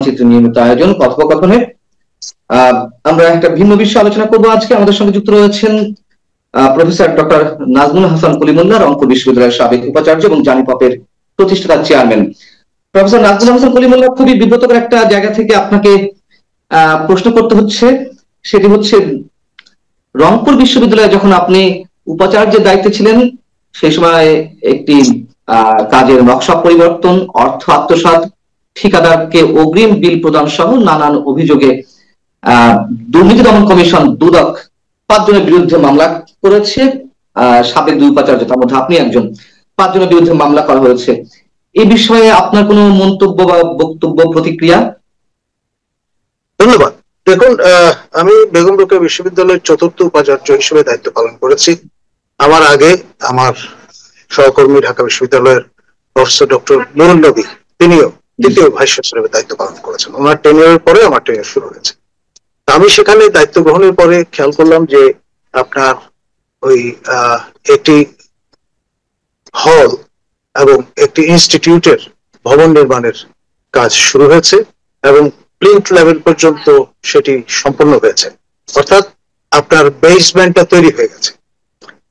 চিত্র নিয়মিত আয়োজন কথোপকথনে আমরা একটা ভিন্ন বিষয়ে আলোচনা করব। আজকে আমাদের সঙ্গে যুক্ত রয়েছেন প্রফেসর ডক্টর নাজমুল হাসান কলিমুল্লাহ, রংপুর বিশ্ববিদ্যালয়ের সাবেক উপাচার্য এবং জানিপপের প্রতিষ্ঠাতা চেয়ারম্যান। প্রফেসর নাজমুল হাসান কলিমুল্লাহ, খুবই বিব্রতকর একটা জায়গা থেকে আপনাকে প্রশ্ন করতে হচ্ছে। সেটি হচ্ছে, রংপুর বিশ্ববিদ্যালয়ে যখন আপনি উপাচার্যের দায়িত্বে ছিলেন, সেই সময় একটি কাজের নকশা পরিবর্তন, অর্থ আত্মসাৎ, ঠিকাদারকে অগ্রিম বিল প্রদান সহ নানান অভিযোগে দুর্নীতি দমন কমিশন দুদক 5 জনের বিরুদ্ধে মামলা করেছে। সাবেক 2 উপাচার্য, তার মধ্যে আপনি একজন। 5 জনের বিরুদ্ধে মামলা করা হয়েছে। এই বিষয়ে আপনার কোনো মন্তব্য বা বক্তব্য, প্রতিক্রিয়া? ধন্যবাদ। দেখুন, আমি বেগম রোকেয়া বিশ্ববিদ্যালয়ের 4র্থ উপাচার্য হিসেবে দায়িত্ব পালন করেছি। আমার আগে আমার সহকর্মী ঢাকা বিশ্ববিদ্যালয়ের প্রফেসর ডক্টর নুরুল নবী, তিনিও 2য় ভাইস চ্যান্সেলর দায়িত্ব পালন করেছেন। ওনার টেনিয়রের পরে আমার টেনিয়র শুরু হয়েছে। আমি সেখানে দায়িত্ব গ্রহণের পরে খেয়াল করলাম যে আপনার ওই একটি হল এবং একটি ইনস্টিটিউটের ভবন নির্মাণের কাজ শুরু হয়েছে এবং প্লিন্থ লেভেল পর্যন্ত সেটি সম্পন্ন হয়েছে, অর্থাৎ আপনার বেসমেন্টটা তৈরি হয়ে গেছে।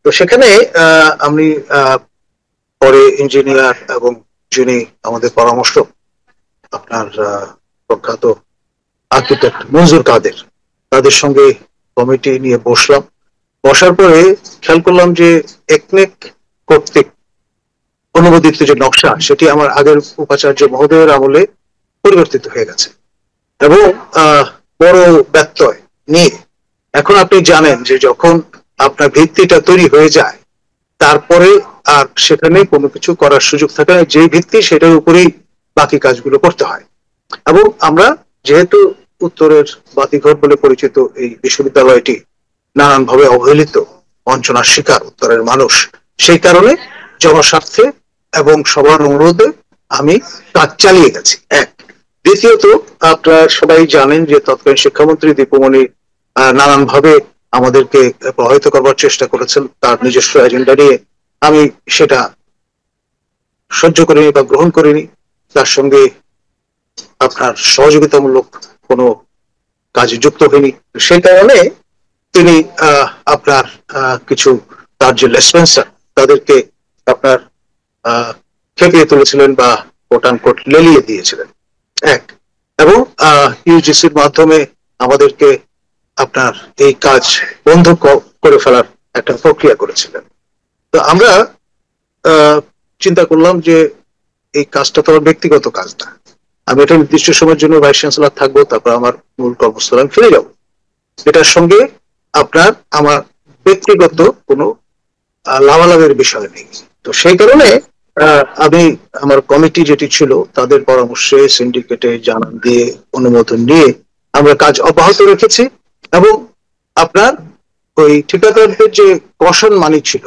তো সেখানে আমি পরে ইঞ্জিনিয়ার এবং যিনি আমাদের পরামর্শক আপনার প্রখ্যাত আর্কিটেক্ট মনজুর কাদের, তাদের সঙ্গে কমিটি নিয়ে বসলাম। বসার পরে খেয়াল করলাম যে একনেক কর্তৃক অনুমোদিত যে নকশা, সেটি আমার আগের উপাচার্য মহোদয়ের আমলে পরিবর্তিত হয়ে গেছে এবং বড় ব্যত্যয় নিয়ে এখন আপনি জানেন যে যখন আপনার ভিত্তিটা তৈরি হয়ে যায়, তারপরে আর সেখানে কোনো কিছু করার সুযোগ থাকে না। যে ভিত্তি, সেটার উপরেই বাকি কাজগুলো করতে হয়। এবং আমরা যেহেতু উত্তরের বাতিঘর বলে পরিচিত এই বিশ্ববিদ্যালয়টি নানানভাবে অবহেলিত, বঞ্চনার শিকার উত্তরের মানুষ, সেই কারণে জনস্বার্থে এবং সবার অনুরোধে আমি কাজ চালিয়ে গেছি। এক। দ্বিতীয়ত, আপনারা সবাই জানেন যে তৎকালীন শিক্ষামন্ত্রী দীপুমণি নানানভাবে আমাদেরকে প্রভাবিত করবার চেষ্টা করেছেন তার নিজস্ব এজেন্ডা নিয়ে। আমি সেটা সহ্য করিনি বা গ্রহণ করিনি। তার সঙ্গে আপনার সহযোগিতামূলক কোনো কাজে যুক্ত হয়নি। সেই কারণে তিনি আপনার কিছু তার যে লেসপেন্সার, তাদেরকে আপনার খেপিয়ে তুলেছিলেন বা কোট আনকোট লেলিয়ে দিয়েছিলেন। এক। এবং ইউজিসির মাধ্যমে আমাদেরকে আপনার এই কাজ বন্ধ করে ফেলার একটা প্রক্রিয়া করেছিলেন। তো আমরা চিন্তা করলাম যে এই কাজটা তো আমার ব্যক্তিগত কাজ না, আমি একটা নির্দিষ্ট সময়ের জন্য ভাইস চ্যান্সেলর থাকবো, তারপর আমার মূল কর্মস্থলে আমি ফিরে যাব। এটার সঙ্গে আপনার আমার ব্যক্তিগত কোনো লাভালাভের বিষয় নেই। তো সেই কারণে আমি আমার কমিটি যেটি ছিল, তাদের পরামর্শে সিন্ডিকেটে জানান দিয়ে অনুমোদন নিয়ে আমরা কাজ অব্যাহত রেখেছি। এবং আপনার ওই ঠিকাদারদের যে কশন মানি ছিল,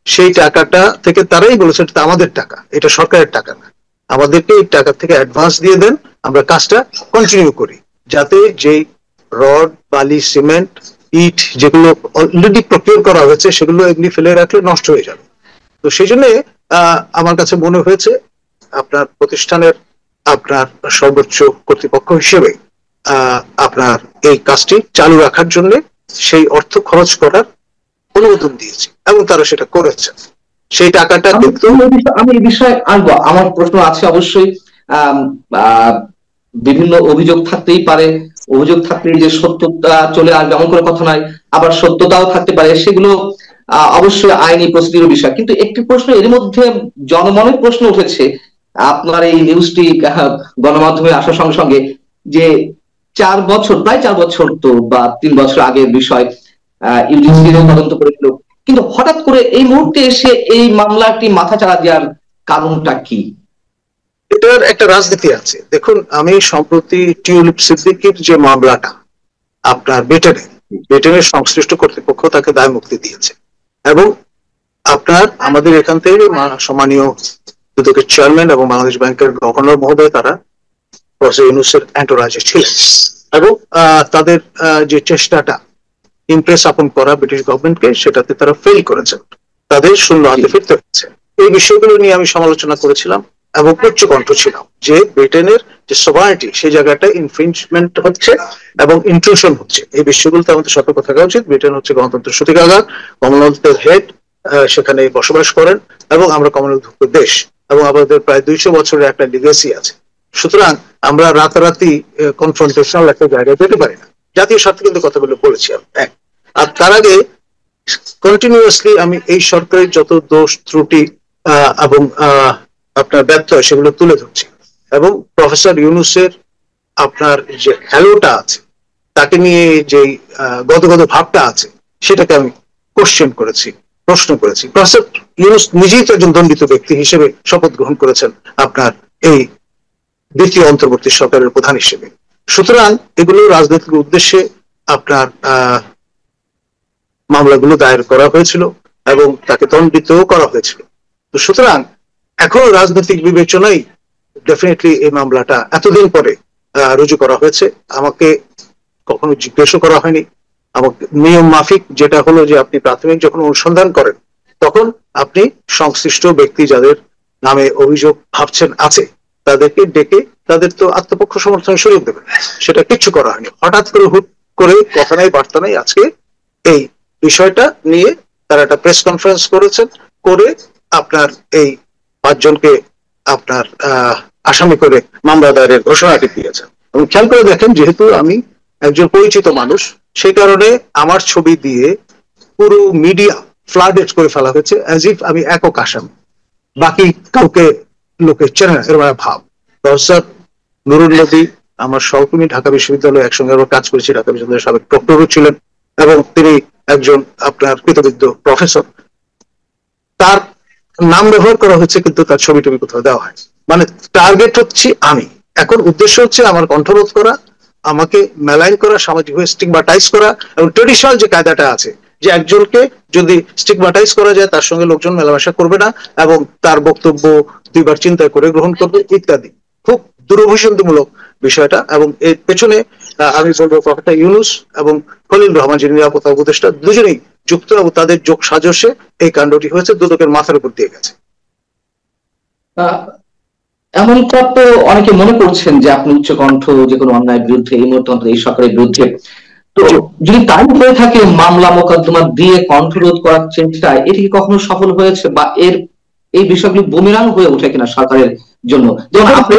সেই টাকাটা থেকে তারাই বলেছে এটা আমাদের টাকা, এটা সরকারের টাকা না, আমাদেরকে এই টাকা থেকে অ্যাডভান্স দিয়ে দেন, আমরা কাজটা কন্টিনিউ করি, যাতে যেই রড, বালি, সিমেন্ট, ইট যেগুলো অলরেডি প্রকিউর করা হয়েছে, সেগুলো এমনি ফেলে রাখলে নষ্ট হয়ে যাবে। তো সেই জন্য আমার কাছে মনে হয়েছে আপনার প্রতিষ্ঠানের আপনার সর্বোচ্চ কর্তৃপক্ষ হিসেবে আপনার এই কাজটি চালু রাখার জন্য সেই অর্থ খরচ করার অনুমোদন দিয়েছি এবং তারা সেটা করেছে। সেই টাকাটা কিন্তু আমি এই বিষয়ে আনবো, আমার প্রশ্ন আছে অবশ্যই। বিভিন্ন অভিযোগ থাকতেই পারে, অভিযোগ থাকলে যে সত্যতা চলে আসবে এমন কোনো কথা নয়, আবার সত্যতাও থাকতে পারে, সেগুলো অবশ্যই আইনি প্রসিডিউর বিষয়। কিন্তু একটি প্রশ্ন এর মধ্যে জনমনের প্রশ্ন উঠেছে, আপনার এই নিউজটি গণমাধ্যমে আসার সঙ্গে সঙ্গে, যে 4 বছর, প্রায় 4 বছর তো বা 3 বছর আগের বিষয়, ইউজিসি তদন্ত করেছিল, কিন্তু হঠাৎ করে এই মুহূর্তে এসে এই মামলাটি মাথাচাড়া দেওয়ার কারণটা কি? এটার একটা রাজনীতি আছে। দেখুন, আমি সম্প্রতি টিউলিপ সিদ্দিকীর যে মামলাটা আপনার ব্রিটেনের সংশ্লিষ্ট কর্তৃপক্ষ তাকে দায় মুক্তি দিয়েছে এবং আপনার আমাদের এখান থেকে সম্মানীয় দুদকের চেয়ারম্যান এবং বাংলাদেশ ব্যাংকের গভর্নর মহোদয়, তারা প্রফেসর ইউনূসের এন্টোরাজে ছিলেন এবং তাদের যে চেষ্টাটা ইমপ্রেস আপন করা ব্রিটিশ গভর্নমেন্টকে, সেটাতে তারা ফেল করেছেন, তাদের শূন্য হাতে ফিরতে হচ্ছে। এই বিষয়গুলো নিয়ে আমি সমালোচনা করেছিলাম এবং উচ্চকণ্ঠ ছিলাম যে ব্রিটেনের যে সভারিটি সেই জায়গাটা ইনফ্রিঞ্জমেন্ট হচ্ছে এবং ইন্ট্রুশন হচ্ছে। এই বিষয়গুলোতে আমাদের সতর্ক থাকা উচিত। ব্রিটেন হচ্ছে গণতন্ত্রের সূতিকাগার, কমনওয়েলথের হেড, সেখানে বসবাস করেন এবং আমরা কমনওয়েলথভুক্ত দেশ এবং আমাদের প্রায় 200 বছরের একটা লিগেসি আছে। সুতরাং আমরা রাতারাতি কনফ্রন্টেশনাল একটা জায়গায় পেতে পারি না। জাতীয় স্বার্থে কিন্তু কথাগুলো বলেছি এক। আর তার আগে কন্টিনিউয়াসলি আমি এই সরকারের যত দোষ ত্রুটি এবং আপনার ব্যর্থ সেগুলো তুলে ধরছি এবং প্রফেসর ইউনূসের আপনার যে হ্যালোটা আছে, তাকে নিয়ে যে গদগদ ভাবটা আছে, সেটাকে আমি কোশ্চেন করেছি, প্রশ্ন করেছি। প্রফেসর ইউনূস নিজেই তো একজন দণ্ডিত ব্যক্তি হিসেবে শপথ গ্রহণ করেছেন আপনার এই দ্বিতীয় অন্তর্বর্তী সরকারের প্রধান হিসেবে। সুতরাং এগুলো রাজনৈতিক উদ্দেশ্যে আপনার মামলাগুলো দায়ের করা হয়েছিল এবং তাকে দণ্ডিত করা হয়েছিল। তো সুতরাং এখন রাজনৈতিক বিবেচনায় ডেফিনেটলি এই মামলাটা এতদিন পরে রুজু করা হয়েছে। আমাকে কখনো জিজ্ঞেসও করা হয়নি। আমাকে নিয়ম মাফিক যেটা হলো যে আপনি প্রাথমিক যখন অনুসন্ধান করেন তখন আপনি সংশ্লিষ্ট ব্যক্তি যাদের নামে অভিযোগ ভাবছেন আছে তাদেরকে ডেকে তাদের তো আত্মপক্ষ সমর্থন সরিয়ে দেবেন, সেটা কিচ্ছু করা হয়নি। হঠাৎ করে হুট করে কথা নাই বার্তা নাই আজকে এই বিষয়টা নিয়ে তারা একটা প্রেস কনফারেন্স করেছেন, করে আপনার এই 5 জনকে আপনার আসামি করে মামলা দায়েরের ঘোষণাটি দিয়েছেন। এবং খেয়াল করে দেখেন, যেহেতু আমি একজন পরিচিত মানুষ সেই কারণে আমার ছবি দিয়ে পুরো মিডিয়া ফ্লাডেড করে ফেলা হয়েছে অ্যাজ ইফ আমি একক আসামি, বাকি কাউকে লোকে চেনে না এরকম ভাব। প্রফেসর নুরুল নবী আমার সহকর্মী, ঢাকা বিশ্ববিদ্যালয়ে একসঙ্গে আমরা কাজ করেছি, ঢাকা বিশ্ববিদ্যালয়ের সাবেক প্রক্টরও ছিলেন এবং তিনি একজন আপনার কৃতবিদ্য প্রফেসর। তার নাম ব্যবহার করা হয়েছে কিন্তু তার ছবি টবি কোথাও দেওয়া হয়। মানে টার্গেট হচ্ছে আমি। এখন উদ্দেশ্য হচ্ছে আমার কণ্ঠরোধ করা, আমাকে মেলাইন করা, সামাজিকভাবে স্টিগমাটাইজ করা। এবং ট্রেডিশনাল যে কায়দাটা আছে যে একজনকে যদি স্টিগমাটাইজ করা যায় তার সঙ্গে লোকজন মেলামেশা করবে না এবং তার বক্তব্য 2 বার চিন্তা করে গ্রহণ করবে ইত্যাদি, খুব দুরভিসন্ধিমূলক বিষয়টা। এবং এর পেছনে আমি বলবো প্রফেসর ইউনূস এবং খলিল রহমান যিনি নিরাপত্তা উপদেষ্টা দুজনেই যুক্ত এবং তাদের যোগ সাজসে এই কাণ্ডটি হয়েছে, দুদকের মাথার উপর দিয়ে গেছে। এমনটা তো অনেকে মনে করছেন যে আপনি উচ্চকণ্ঠ যে কোনো অন্যায়ের বিরুদ্ধে এই মুহূর্তে এই সরকারের বিরুদ্ধে, তো যদি তাই হয়ে থাকে মামলা মোকদ্দমা দিয়ে কণ্ঠরোধ করার চেষ্টা এটি কি কখনো সফল হয়েছে বা এই বিষয়গুলি বুমেরাং হয়ে ওঠে কিনা সরকারের জন্য? যেমন আপনি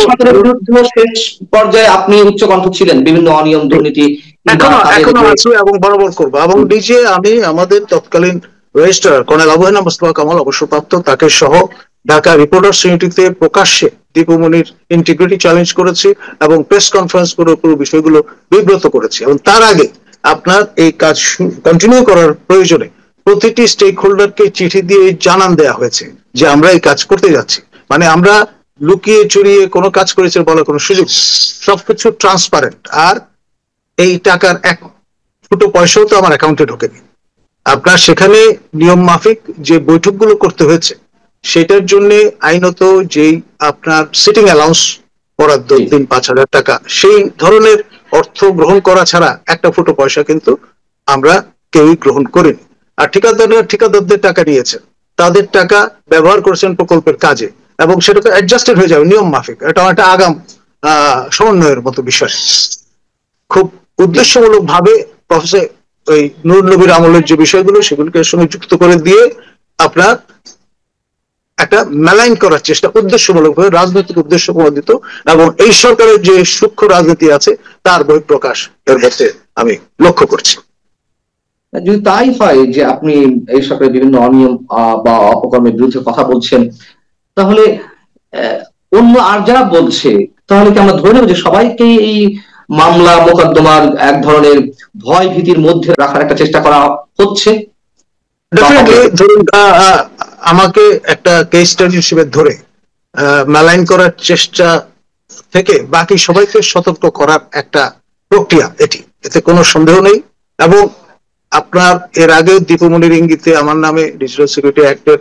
সরকারের বিরুদ্ধে শেষ পর্যায়ে আপনি উচ্চকণ্ঠ ছিলেন বিভিন্ন অনিয়ম দুর্নীতি এখনো আছে এবং বরাবর করবো। এবং নিজে আমি আমাদের তৎকালীন রেজিস্ট্রার কর্নেল আবু মোস্তফা কামাল অবসরপ্রাপ্ত, তাকে সহ ঢাকা রিপোর্টার্স ইউনিটিতে প্রকাশ্যে দীপুমনির ইন্টিগ্রিটি চ্যালেঞ্জ করেছি এবং প্রেস কনফারেন্স করে পুরো বিষয়গুলো বিব্রত করেছি। এবং তার আগে আপনার এই কাজ কন্টিনিউ করার প্রয়োজনে প্রতিটি স্টেক হোল্ডারকে চিঠি দিয়ে জানান দেওয়া হয়েছে যে আমরা এই কাজ করতে যাচ্ছি। মানে আমরা লুকিয়ে চুরিয়ে কোনো কাজ করেছে বলার কোনো সুযোগ, সবকিছু ট্রান্সপারেন্ট। আর এই টাকার 1 ফুটো পয়সাও তো আমার অ্যাকাউন্টে ঢোকেনি। আপনার সেখানে নিয়ম মাফিক যে বৈঠকগুলো করতে হয়েছে সেটার জন্য আইনত যেই আপনার সিটিং অ্যালাউন্স বরাদ্দ 3-5 হাজার টাকা, সেই ধরনের অর্থ গ্রহণ করা ছাড়া 1 ফুটো পয়সা কিন্তু আমরা কেউই গ্রহণ করিনি। আর ঠিকাদারদের টাকা নিয়েছেন, তাদের টাকা ব্যবহার করেছেন প্রকল্পের কাজে এবং সেটা তো অ্যাডজাস্টেড হয়ে যাবে নিয়ম মাফিক। এটা একটা আগাম সমন্বয়ের মতো বিষয়। খুব উদ্দেশ্যমূলক ভাবে প্রফেসর ওই নুরুল নবীর আমলের যে বিষয়গুলো সেগুলোকে সঙ্গে যুক্ত করে দিয়ে আপনার একটা মেলাইন করার চেষ্টা উদ্দেশ্যমূলক ভাবে, রাজনৈতিক উদ্দেশ্য প্রণোদিত এবং এই সরকারের যে সূক্ষ্ম রাজনীতি আছে তার বহিঃপ্রকাশ এর মধ্যে আমি লক্ষ্য করছি। যদি তাই হয় যে আপনি এই সরকারের বিভিন্ন অনিয়ম বা অপকর্মের বিরুদ্ধে কথা বলছেন, তাহলে অন্য আর যারা বলছে তাহলে কি আমরা ধরে নেব যে সবাইকেই এই মামলা মোকদ্দমার এক ধরনের ভয় ভীতির মধ্যে রাখার একটা চেষ্টা করা হচ্ছে? ধরুন আমাকে একটা কেস স্টাডি হিসেবে ধরে মেলাইন করার চেষ্টা থেকে বাকি সবাইকে সতর্ক করার একটা প্রক্রিয়া এটি, এতে কোনো সন্দেহ নেই। এবং আপনার এর আগে দীপুমনির ইঙ্গিতে আমার নামে ডিজিটাল সিকিউরিটি অ্যাক্টের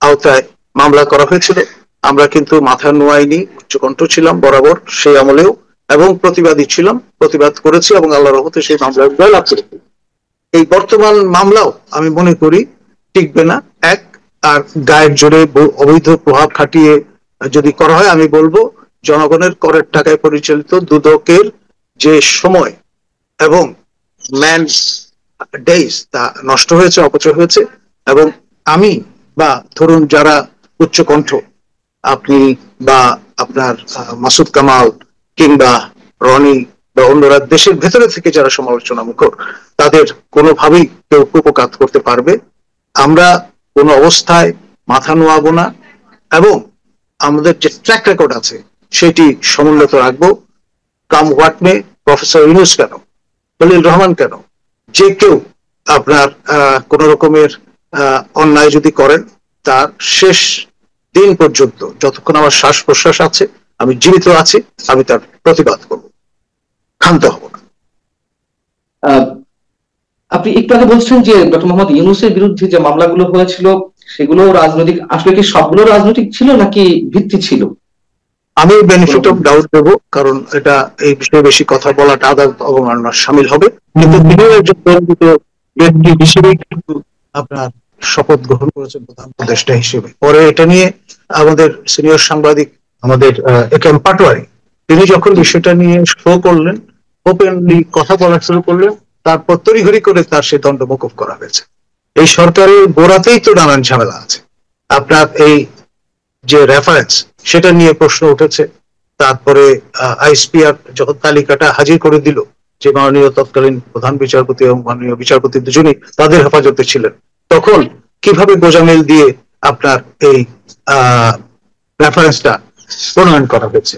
আওতায় মামলা করা হয়েছিল, আমরা কিন্তু মাথা নোয়াইনি, উচ্চকণ্ঠ ছিলাম বরাবর সেই আমলেও এবং প্রতিবাদী ছিলাম, প্রতিবাদ করেছি এবং আল্লাহর রহমতে সেই মামলার জয়লাভ করেছি। এই বর্তমান মামলাও আমি মনে করি টিকবে না। এক, আর গায়ের জোরে অবৈধ প্রভাব খাটিয়ে যদি করা হয়, আমি বলবো জনগণের করের টাকায় পরিচালিত দুদকের যে সময় এবং ম্যান ডেইজ তা নষ্ট হয়েছে, অপচয় হয়েছে। এবং আমি বা ধরুন যারা উচ্চকণ্ঠ, আপনি বা আপনার মাসুদ কামাল কিংবা রনি বা অন্যরা দেশের ভেতরে থেকে যারা সমালোচনা মুখর, তাদের কোনোভাবেই কেউ উপকাত করতে পারবে। আমরা কোনো অবস্থায় মাথা নোয়াবো না এবং আমাদের যে ট্র্যাক রেকর্ড আছে সেটি সমুন্নত রাখবো। Come what may, professor Yunus কেন, খলিল রহমান কেন, যে কেউ আপনার কোন রকমের অন্যায় যদি করেন, তার শেষ দিন পর্যন্ত যতক্ষণ আমার শ্বাস প্রশ্বাস আছে, আমি জীবিত আছি, আমি তার প্রতিবাদ করব, ক্ষান্ত হব না। আপনি একটু আগে বলছেন যে ডক্টর মোহাম্মদ ইউনূসের বিরুদ্ধে যে মামলাগুলো হয়েছিল সেগুলো রাজনৈতিক, আসলে কি সবগুলো রাজনৈতিক ছিল নাকি ভিত্তি ছিল? আমি বেনিফিট অফ ডাউট দেব, কারণ এটা এই বিষয়ে বেশি কথা বলাটা আদালত অবমাননার সামিল হবে। কিন্তু তিনি একজন পরিচিত ব্যক্তি হিসেবেই কিন্তু আপনার শপথ গ্রহণ করেছেন প্রধান উপদেষ্টা হিসেবে। পরে এটা নিয়ে আমাদের সিনিয়র সাংবাদিক আমাদের একেএম পাটোয়ারি, তিনি যখন বিষয়টা নিয়ে শো করলেন, ওপেনলি কথা বলা শুরু করলেন, তারপর তড়িঘড়ি করে তার সেই দণ্ড মকুব করা হয়েছে। এই সরকারের গোড়াতেই তো নানান ঝামেলা আছে। আপনার এই যে রেফারেন্স, সেটা নিয়ে প্রশ্ন উঠেছে। তারপরে আইএসপিআর যখন তালিকাটা হাজির করে দিল যে মাননীয় তৎকালীন প্রধান বিচারপতি এবং মাননীয় বিচারপতি দুজনেই তাদের হেফাজতে ছিলেন, তখন কিভাবে গোজামিল দিয়ে আপনার এই রেফারেন্সটা প্রণয়ন করা হয়েছে।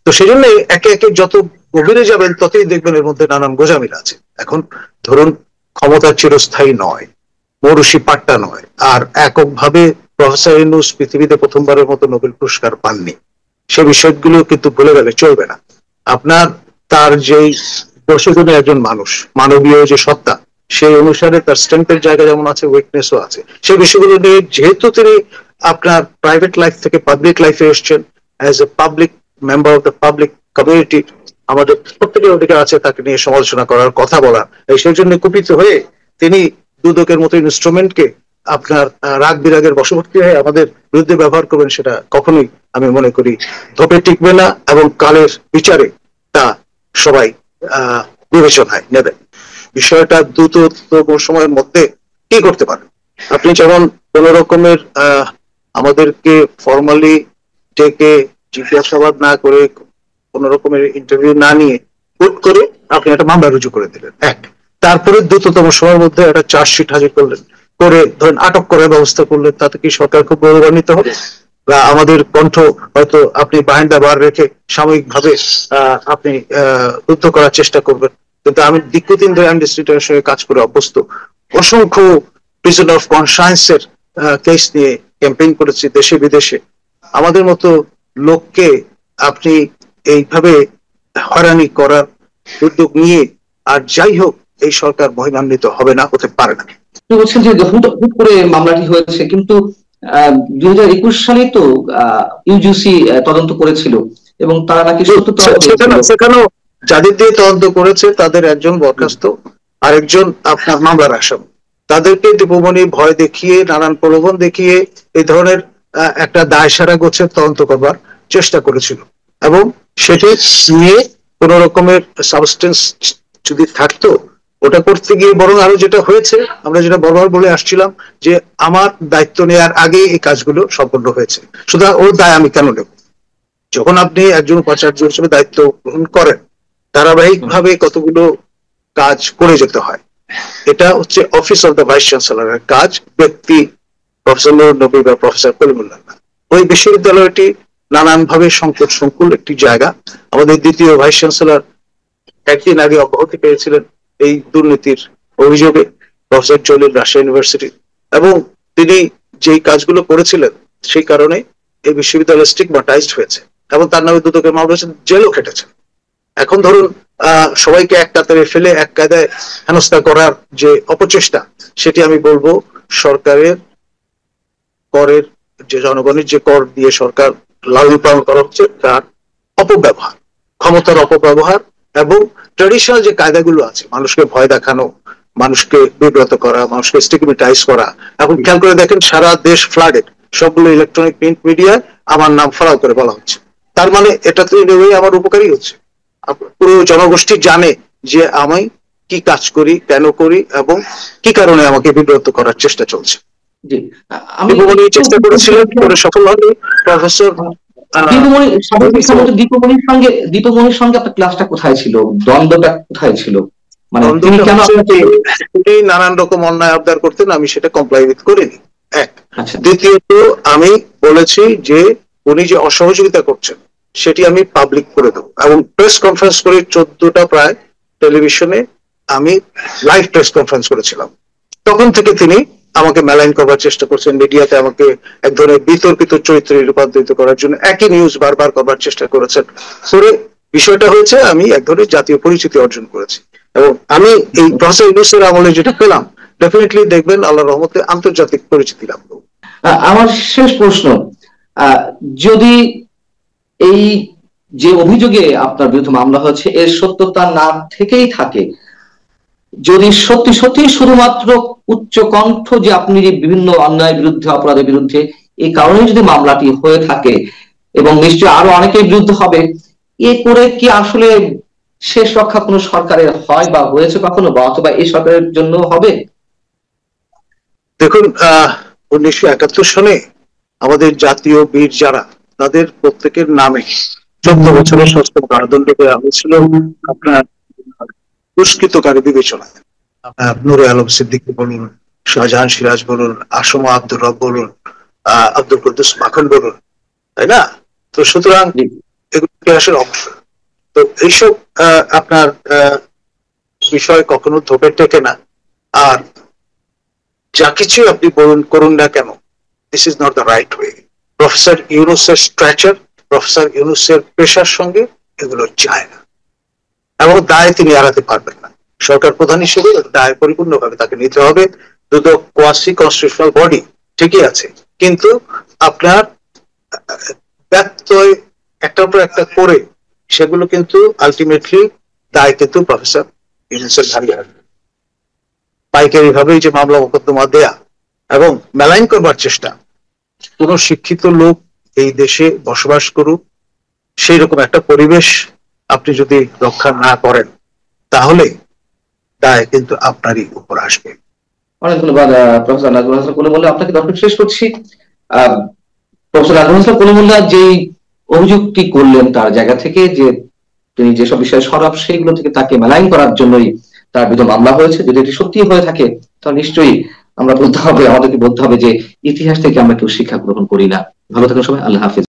তো সেই জন্য একে একে যত গভীরে যাবেন ততই দেখবেন এর মধ্যে নানান গোজামিল আছে। এখন ধরুন, ক্ষমতা চিরস্থায়ী নয়, মৌরুষি পাট্টা নয়, আর এককভাবে প্রফেসর ইউনূস পৃথিবীতে প্রথমবারের মতো নোবেল পুরস্কার পাননি। সে বিষয়গুলো কিন্তু ভুলে গেলে চলবে না। আপনার তার যেই দর্শকজনে একজন মানুষ, মানবীয় যে সত্তা, সেই অনুসারে তার স্ট্রেংথের জায়গা যেমন আছে, উইকনেসও আছে। সেই বিষয়গুলো নিয়ে যেহেতু তিনি আপনার প্রাইভেট লাইফ থেকে পাবলিক লাইফে এসছেন, as a public member of the public community, আমাদের প্রত্যেকের অধিকার আছে তাকে নিয়ে সমালোচনা করার, কথা বলার। সেই জন্য কুপিত হয়ে তিনি দুদকের মতো ইনস্ট্রুমেন্টকে আপনার রাগ বিরাগের বশবর্তী হয়ে আমাদের বিরুদ্ধে ব্যবহার করবেন, সেটা কখনোই আমি মনে করি ধোপে টিকবে না, এবং কালের বিচারে তা সবাই বিবেচনায় নেবে। বিষয়টা দ্রুততম সময়ের মধ্যে কি করতে পারে, আপনি যেমন কোন রকমের আমাদেরকে ফর্মালি ডেকে জিজ্ঞাসাবাদ না করে, কোন রকমের ইন্টারভিউ না নিয়ে হুট করে আপনি একটা মামলা রুজু করে দিলেন, এক। তারপরে দ্রুততম সময়ের মধ্যে একটা চার্জশিট হাজির করলেন, করে ধরেন আটক করার ব্যবস্থা করলেন, তাতে কি সরকার খুব গৌরবান্বিত হবে? বা আমাদের কণ্ঠ হয়তো আপনি বাহিনী বার রেখে সাময়িকভাবে আপনি রুদ্ধ করার চেষ্টা করবেন। কিন্তু আমি দীর্ঘদিন ধরে অ্যামনেস্টি ইন্টারন্যাশনালে কাজ করে অভ্যস্ত, অসংখ্য প্রিজন অফ কনসায়েন্সের কেস নিয়ে ক্যাম্পেইন করেছি দেশে বিদেশে। আমাদের মতো লোককে আপনি এইভাবে হয়রানি করার উদ্যোগ নিয়ে, আর যাই হোক, এই সরকার মহিমান্বিত হবে না, হতে পারে না। বলছেন যে হুট করে মামলাটি হয়েছে, কিন্তু 2021 সালে তো ইউজিসি তদন্ত করেছিল এবং তারা নাকি সেখানেও যাদের দিয়ে তদন্ত করেছে তাদের একজন বরখাস্ত, আরেকজন আপনার মামলার আসামি। তাদেরকে দীপমণি ভয় দেখিয়ে, নানান প্রলোভন দেখিয়ে এই ধরনের একটা দায় সারা গোছের তদন্ত করবার চেষ্টা করেছিল, এবং সেটি নিয়ে কোন রকমের সাবস্টেন্স যদি থাকতো, ওটা করতে গিয়ে বরং আরো যেটা হয়েছে, আমরা যেটা বরাবর বলে আসছিলাম যে আমার দায়িত্ব নেওয়ার আগে এই কাজগুলো সম্পন্ন হয়েছে, সুতরাং ওর দায় আমি কেন নেব? যখন আপনি একজন উপাচার্য হিসেবে দায়িত্ব গ্রহণ করেন, ধারাবাহিক ভাবে কতগুলো কাজ করে যেতে হয়। এটা হচ্ছে অফিস অফ দ্য ভাইস চ্যান্সেলরের কাজ, ব্যক্তি প্রফেসর নুরুন নবী বা প্রফেসর কলিমুল্লাহ। ওই বিশ্ববিদ্যালয়টি নানান ভাবে সংকট সংকুল একটি জায়গা। আমাদের দ্বিতীয় ভাইস চ্যান্সেলর একদিন আগে অব্যাহতি পেয়েছিলেন এই দুর্নীতির অভিযোগে, প্রফেসর জলিল রাজশাহী ইউনিভার্সিটি, এবং তিনি যেই কাজগুলো করেছিলেন সেই কারণে এই বিশ্ববিদ্যালয় স্টিগমাটাইজড হয়েছে, এবং তার নামে দুদকের মামলা হয়েছে, জেলও খেটেছেন। এখন ধরুন সবাইকে এক কাতারে ফেলে এক কায়দায় হেনস্থা করার যে অপচেষ্টা, সেটি আমি বলবো সরকারের করের, যে জনগণের যে কর দিয়ে সরকার লালন পালন করা হচ্ছে, তার অপব্যবহার, ক্ষমতার অপব্যবহার, এবং ট্র্যাডিশনাল যে কায়দাগুলো আছে, মানুষকে ভয় দেখানো, মানুষকে বিব্রত করা, মানুষকে স্টিগমেটাইজ করা। এখন খেয়াল করে দেখেন সারা দেশ ফ্লাডেড, সবগুলো ইলেকট্রনিক প্রিন্ট মিডিয়া আমার নাম ফলাও করে বলা হচ্ছে। তার মানে এটা তো আমার উপকারী হচ্ছে। পুরো জনগোষ্ঠী জানে যে আমি কি কাজ করি, কেন করি এবং কি কারণে আমাকে বিব্রত করার চেষ্টা চলছে। জি, আমি চেষ্টা করেছিলেন, করে সফল হলে প্রফেসর দীপমণির সঙ্গে আপনার ক্লাসটা কোথায় ছিল, দ্বন্দ্বটা কোথায় ছিল, মানে তিনি কেন নানান রকম অন্যায় আবদার করতেন, আমি সেটা কমপ্লাই করিনি। এক, আচ্ছা, দ্বিতীয়ত আমি বলেছি যে উনি যে অসহযোগিতা করছেন সেটি আমি পাবলিক করে দেবো, এবং প্রেস কনফারেন্স করে 14টা প্রায় টেলিভিশনে আমি লাইভ প্রেস কনফারেন্স করেছিলাম। তখন থেকে তিনি আমাকে মেলাইন করবার চেষ্টা করছেন, মিডিয়াতে আমাকে এক ধরনের বিতর্কিত চরিত্রে রূপান্তরিত করার জন্য একই নিউজ বারবার করবার চেষ্টা করেছেন। করে বিষয়টা হয়েছে আমি এক ধরনের জাতীয় পরিচিতি অর্জন করেছি, এবং আমি এই প্রফেসর ইউনূসের আমলে যেটা পেলাম, ডেফিনেটলি দেখবেন আল্লাহর রহমতে আন্তর্জাতিক পরিচিতি লাভ করব। আমার শেষ প্রশ্ন, যদি এই যে অভিযোগে আপনার বিরুদ্ধে মামলা হয়েছে এর সত্যতা না থেকেই থাকে, যদি সত্যি সত্যি শুধুমাত্র উচ্চ কণ্ঠ যে আপনি যে বিভিন্ন অন্যায়ের বিরুদ্ধে, অপরাধের বিরুদ্ধে, এই কারণে যদি মামলাটি হয়ে থাকে, এবং নিশ্চয়ই আরো অনেকের বিরুদ্ধে হবে, এ করে কি আসলে শেষ রক্ষা কোনো সরকারের হয় বা হয়েছে কখনো, বা অথবা এই সরকারের জন্য হবে? দেখুন, 1971 সনে আমাদের জাতীয় বীর যারা, তাদের প্রত্যেকের নামে 14 বছরের সশ্রম কারাদণ্ড দেওয়া হয়েছিল আপনার পুরস্কৃতকারী বিবেচনায়। নূরে আলম সিদ্দিকী বলুন, শাহজাহান সিরাজ বলুন, আসমা আব্দুর রব বলুন, আব্দুল কুদ্দুস মাখন বলুন, তাই না? তো সুতরাং এগুলো ইতিহাসের অংশ। তো এইসব আপনার বিষয় কখনো ধোপে টেকে না। আর যা কিছু আপনি বলুন করুন না কেন, this is not the right way. Professor ইউনূসের স্ট্রাকচার, প্রফেসর ইউনূসের পেশার সঙ্গে এগুলো যায় না, এবং দায় তিনি এড়াতে পারবেন না। সরকার প্রধান হিসেবে দায় পরিপূর্ণভাবে তাকে নিতে হবে। দুটো কোয়াসি কনস্টিটিউশনাল বডি ঠিকই আছে, কিন্তু আপনার ব্যত্যয় একটার পর একটা করে সেগুলো কিন্তু আলটিমেটলি দায় কিন্তু প্রফেসর ইউনূসের ঘাড়ে আসবে। পাইকারি ভাবে যে মামলা মোকদ্দমা দেয়া এবং মেলাইন করবার চেষ্টা, কোন শিক্ষিত লোক এই দেশে বসবাস করুক, সেই রকম একটা পরিবেশ আপনি যদি রক্ষা না করেন, তাহলে দায় কিন্তু আপনারই উপর আসবে। অনেক ধন্যবাদ প্রফেসর নাজমুল হাসান কলিমুল্লাহ, আপনাকে দর্শক শেষ করছি। প্রফেসর নাজমুল হাসান কলিমুল্লাহ যেই অভিযোগটি করলেন তার জায়গা থেকে, যে তিনি যেসব বিষয়ে সরব সেইগুলো থেকে তাকে মেলাইন করার জন্যই তার বিরুদ্ধে মামলা হয়েছে, যদি এটি সত্যি হয়ে থাকে তাহলে নিশ্চয়ই আমরা বলতে হবে, আমাদেরকে বলতে হবে যে ইতিহাস থেকে আমরা কেউ শিক্ষা গ্রহণ করি না। ভালো থাকুন সবাই, আল্লাহ হাফিজ।